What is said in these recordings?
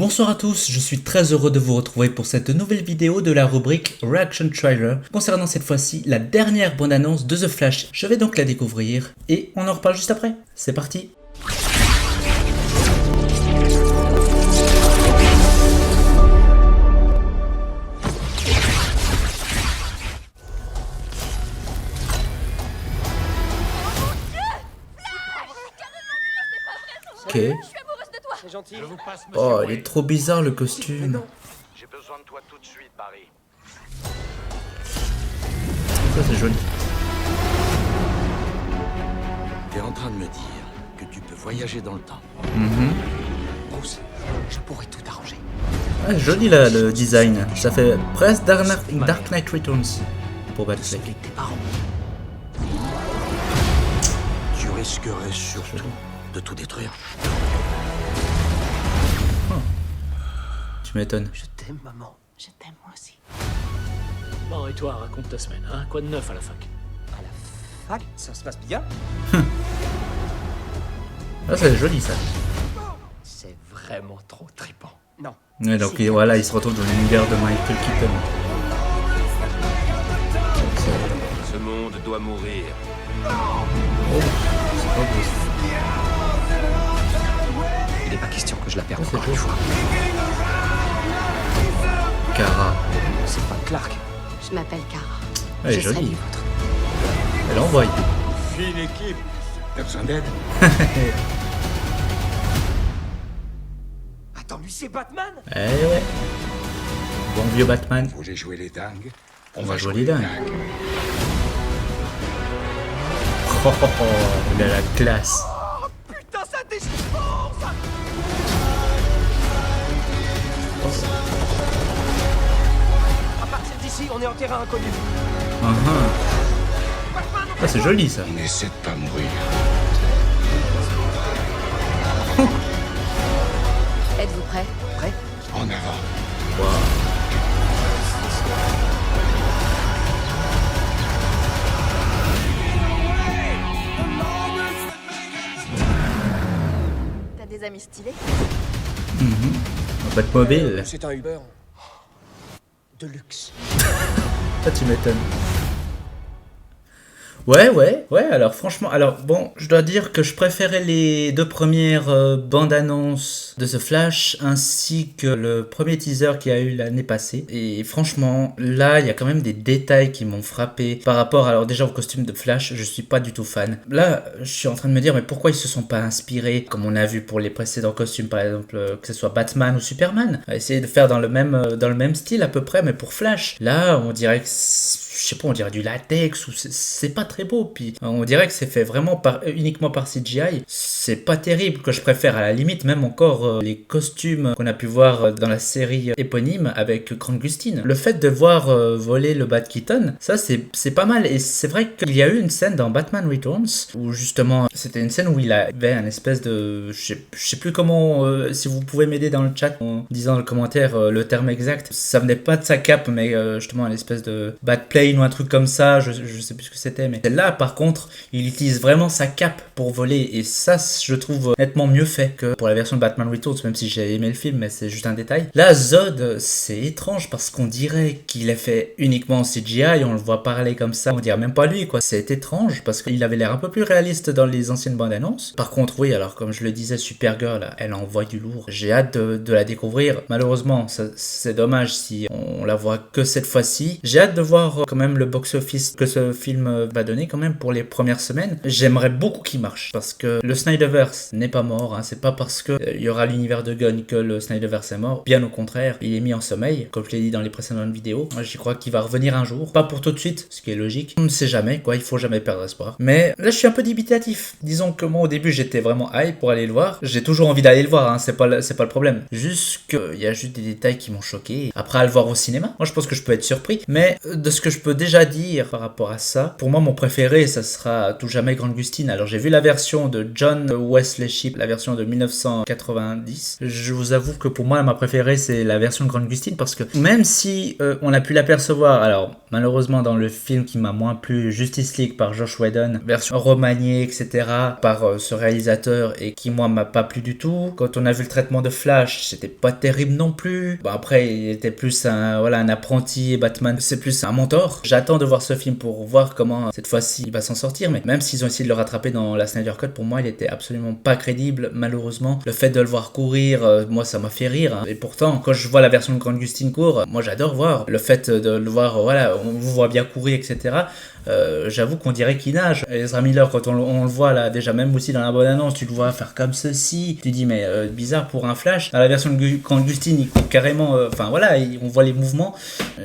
Bonsoir à tous, je suis très heureux de vous retrouver pour cette nouvelle vidéo de la rubrique Reaction Trailer concernant cette fois-ci la dernière bande-annonce de The Flash. Je vais donc la découvrir et on en reparle juste après. C'est parti! Ok. Oh, il est trop bizarre le costume. J'ai besoin de toi tout de suite, Barry. Ça c'est joli. T'es en train de me dire que tu peux voyager dans le temps. Bruce, je pourrais tout arranger. Ouais, joli là le design. Ça fait presque Dark Knight Returns pour Batfleck. Tes parents. Tu risquerais surtout de tout détruire. Tu m'étonnes. Je t'aime, maman. Je t'aime moi aussi. Bon, et toi, raconte ta semaine, hein? Quoi de neuf à la fac? À la fac, ça se passe bien. Ah, c'est joli ça. C'est vraiment trop trippant. Non. Ouais, donc voilà, il se retrouve dans l'univers de Michael Keaton. Ce monde doit mourir. Oh, c'est pas beau ça. Il n'est pas question que je la perde Oh, c'est encore une beau. fois. Kara. C'est pas Clark. Je m'appelle Kara. Elle est Je serai jolie. du vôtre. Elle envoie. Fine équipe. T'as besoin d'aide? Attends, lui c'est Batman. Eh ouais. Bon vieux Batman. Vous voulez jouer les dingues? On va jouer les dingues. Oh, oh, oh, il a la classe. Putain, ça déchire. À partir d'ici, on est en terrain inconnu. Ah, c'est joli ça. N'essaie de pas mourir. Êtes-vous prêts? Prêt? En avant. Wow. T'as des amis stylés? Batmobile. C'est un Uber. De luxe. Ah, tu m'étonnes. Ouais, alors franchement, alors bon, je dois dire que je préférais les deux premières bandes annonces de The Flash ainsi que le premier teaser qu'il y a eu l'année passée. Et franchement, là, il y a quand même des détails qui m'ont frappé par rapport, alors déjà au costume de Flash, je suis pas du tout fan. Là, je suis en train de me dire, mais pourquoi ils se sont pas inspirés, comme on a vu pour les précédents costumes, par exemple, que ce soit Batman ou Superman, à essayer de faire dans le même style à peu près, mais pour Flash, là, on dirait que je sais pas, on dirait du latex ou c'est pas très beau. Puis on dirait que c'est fait vraiment uniquement par CGI. C'est pas terrible, que je préfère à la limite même encore les costumes qu'on a pu voir dans la série éponyme avec Grant Gustin. Le fait de voir voler le Bat Keaton, ça c'est pas mal. Et c'est vrai qu'il y a eu une scène dans Batman Returns où justement c'était une scène où il avait un espèce de, je sais plus comment, si vous pouvez m'aider dans le chat en disant dans le commentaire le terme exact. Ça venait pas de sa cape, mais justement une espèce de Batplane ou un truc comme ça, je sais plus ce que c'était, mais là par contre il utilise vraiment sa cape pour voler et ça je trouve nettement mieux fait que pour la version de Batman Returns, même si j'ai aimé le film, mais c'est juste un détail. Là Zod, c'est étrange parce qu'on dirait qu'il est fait uniquement en CGI, on le voit parler comme ça, on dirait même pas lui quoi, c'est étrange parce qu'il avait l'air un peu plus réaliste dans les anciennes bandes annonces. Par contre oui, alors comme je le disais, Supergirl là, elle envoie du lourd, j'ai hâte de la découvrir. Malheureusement c'est dommage si on la voit que cette fois-ci. J'ai hâte de voir quand même le box-office que ce film va donner quand même pour les premières semaines. J'aimerais beaucoup qu'il marche parce que le Snyderverse n'est pas mort, hein. C'est pas parce que il y aura l'univers de Gunn que le Snyderverse est mort, bien au contraire, il est mis en sommeil, comme je l'ai dit dans les précédentes vidéos. Moi j'y crois qu'il va revenir un jour, pas pour tout de suite, ce qui est logique, on ne sait jamais quoi, il faut jamais perdre espoir. Mais là je suis un peu dubitatif, disons que moi au début j'étais vraiment hype pour aller le voir, j'ai toujours envie d'aller le voir, hein. C'est pas le problème, juste qu'il y a juste des détails qui m'ont choqué. Après à le voir au cinéma, moi je pense que je peux être surpris, mais de ce que je peux déjà dire par rapport à ça, pour moi mon préféré ça sera à tout jamais Grande Gustine. Alors j'ai vu la version de John Wesley Shipp, la version de 1990. Je vous avoue que pour moi ma préférée c'est la version de Grande Gustine, parce que même si on a pu l'apercevoir, alors malheureusement dans le film qui m'a moins plu, Justice League par Joss Whedon, version remaniée etc. par ce réalisateur, et qui moi m'a pas plu du tout. Quand on a vu le traitement de Flash, c'était pas terrible non plus. Bon, après il était plus un apprenti, et Batman c'est plus un mentor. J'attends de voir ce film pour voir comment cette fois-ci il va s'en sortir, mais même s'ils ont essayé de le rattraper dans la Snyder Cut, pour moi il était absolument pas crédible malheureusement. Le fait de le voir courir, moi ça m'a fait rire, hein. Et pourtant quand je vois la version de Grande Gustine court, moi j'adore voir le fait de le voir, voilà, on vous voit bien courir etc. J'avoue qu'on dirait qu'il nage. Ezra Miller, quand on le voit là, déjà même aussi dans la bonne annonce, tu le vois faire comme ceci, tu dis mais bizarre pour un Flash. Dans la version de Grande Gustine, il court carrément, on voit les mouvements.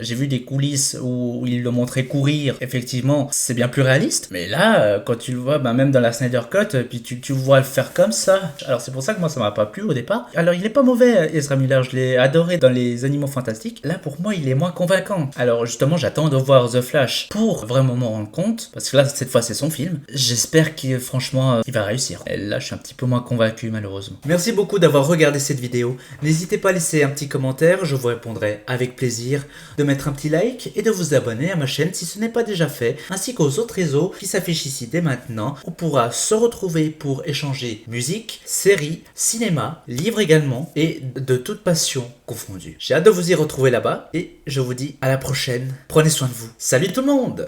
J'ai vu des coulisses où il le montrait courir, effectivement c'est bien plus réaliste, mais là quand tu le vois, même dans la Snyder Cut, puis tu vois le faire comme ça, alors c'est pour ça que moi ça m'a pas plu au départ. Alors il est pas mauvais Ezra Miller, je l'ai adoré dans les Animaux Fantastiques, là pour moi il est moins convaincant. Alors justement j'attends de voir The Flash pour vraiment m'en rendre compte, parce que là cette fois c'est son film. J'espère qu'il franchement il va réussir. Et là je suis un petit peu moins convaincu malheureusement. Merci beaucoup d'avoir regardé cette vidéo, n'hésitez pas à laisser un petit commentaire, je vous répondrai avec plaisir, de mettre un petit like et de vous abonner à ma chaîne si ce n'est pas déjà fait, ainsi qu'aux autres réseaux qui s'affichent ici dès maintenant. On pourra se retrouver pour échanger musique, séries, cinéma, livres également, et de toute passion confondue. J'ai hâte de vous y retrouver là-bas, et je vous dis à la prochaine. Prenez soin de vous. Salut tout le monde!